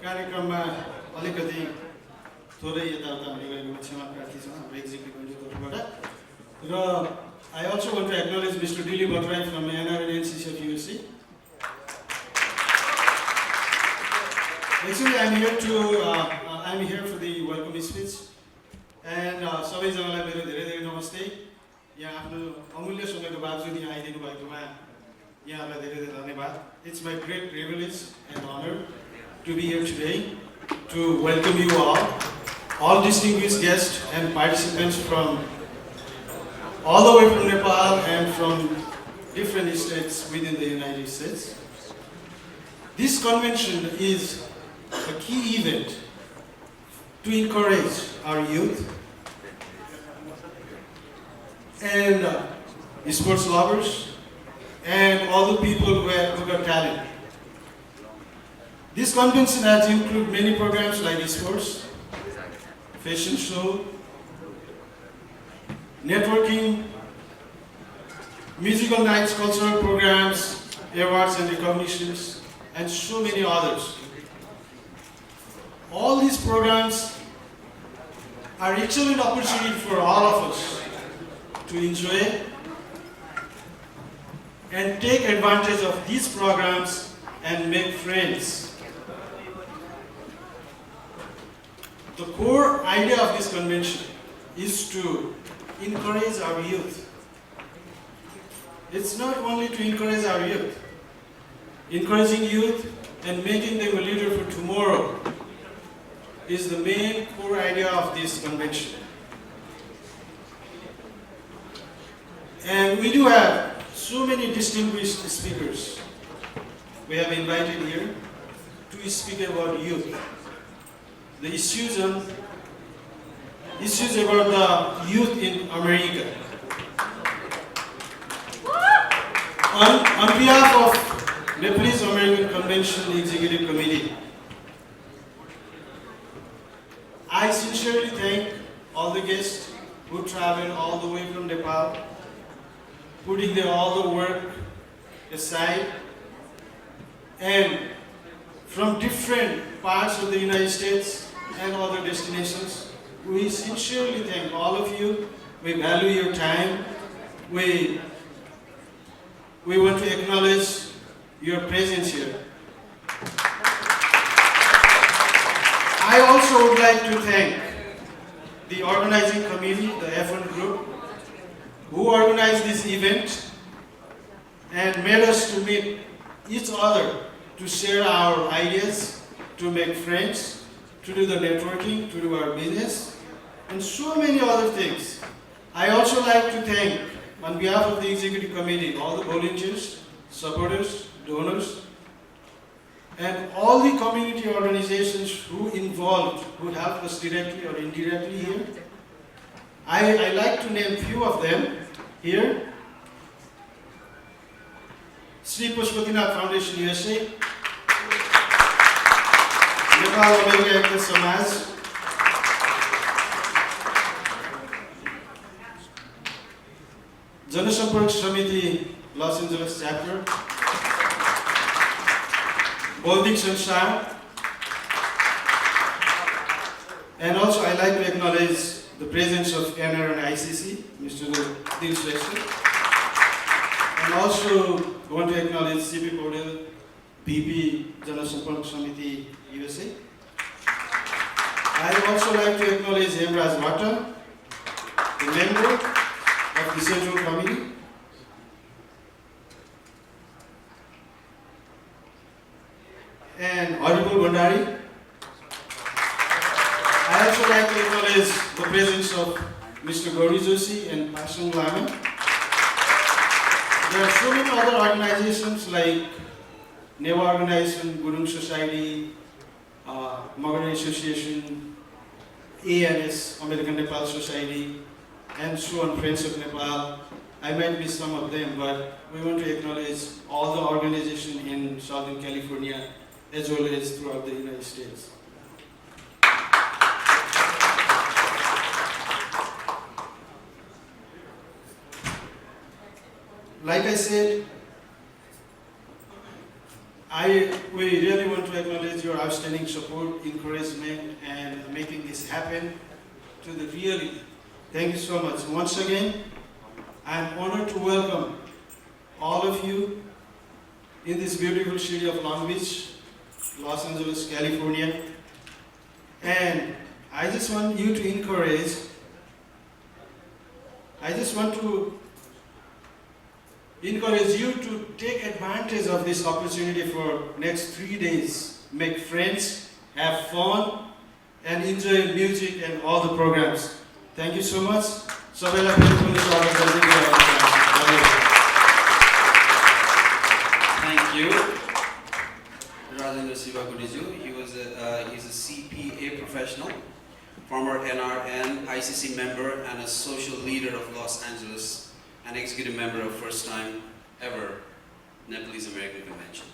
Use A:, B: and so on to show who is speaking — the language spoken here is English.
A: कार्यक्रममा अलिकति थोरै यताउता हुने गरेको क्षमा प्रार्थी छौँ हाम्रो एक्जिक्युटिभको तर्फबाट र I also want to acknowledge Mr. Dilip Bhattarai from NRNCC of USC. Actually, I'm here for the welcome speech. And सबैजनालाई मेरो धेरै धेरै नमस्ते। यहाँ आफ्नो अमूल्य समयको बावजुद यहाँ आइदिनु भएकोमा यहाँलाई धेरै धेरै धन्यवाद। It's my great privilege and honor to be here today to welcome you all distinguished guests and participants from all the way from Nepal and from different states within the United States. This convention is a key event to encourage our youth and sports lovers and all the people who got talent. This convention has included many programs like sports, fashion show, networking, musical nights, cultural programs, awards and recognitions, and so many others. All these programs are excellent opportunity for all of us to enjoy and take advantage of these programs and make friends. The core idea of this convention is to encourage our youth. It's not only to encourage our youth. Encouraging youth and making them a leader for tomorrow is the main core idea of this convention. And we do have so many distinguished speakers we have invited here to speak about youth. The issues about the youth in America. On behalf of Nepalese American Convention Executive Committee, I sincerely thank all the guests who traveled all the way from Nepal, putting all the work aside, and from different parts of the United States and other destinations. We sincerely thank all of you. We value your time. We want to acknowledge your presence here. I also would like to thank the organizing committee, the F1 group, who organized this event and made us to meet each other, to share our ideas, to make friends, to do the networking, to do our business, and so many other things. I also like to thank, on behalf of the executive committee, all the volunteers, supporters, donors, and all the community organizations who involved, who helped us directly or indirectly here. I like to name few of them here. Sri Pashupatinath Foundation USA, Nepal America Ekta Samaj, Janasampark Samiti Los Angeles chapter, Baudik Sansar, and also I like to acknowledge the presence of NR and ICC, Mr. Dil Shrestha, and also want to acknowledge CP Paudel, BP Janasampark Samiti USA. I also like to acknowledge Hemraj Bhatta, the member of the Central Committee, and Honorable Bhandari. I also like to acknowledge the presence of Mr. Gauri Joshi and Pasang Lama. There are so many other organizations like NEVA Organization, Gurung Society, Magarani Association, ANS, American Nepal Society, and so on, Friends of Nepal. I might miss some of them, but we want to acknowledge all the organizations in Southern California as well as throughout the United States. Like I said, we really want to to acknowledge your outstanding support, encouragement, and making this happen to the really. Thank you so much. Once again, I am honored to welcome all of you in this beautiful city of Long Beach, Los Angeles, California. And I just want you to encourage, I just want to encourage you to take advantage of this opportunity for next 3 days. Make friends, have fun, and enjoy music and all the programs. Thank you so much. Sabaiलाई पनि police स्वागत गर्दै
B: Thank you, Rajendra Sivaguriju. He's a CPA professional, former NRN, ICC member, and a social leader of Los Angeles, and executive member of first time ever Nepalese American Convention.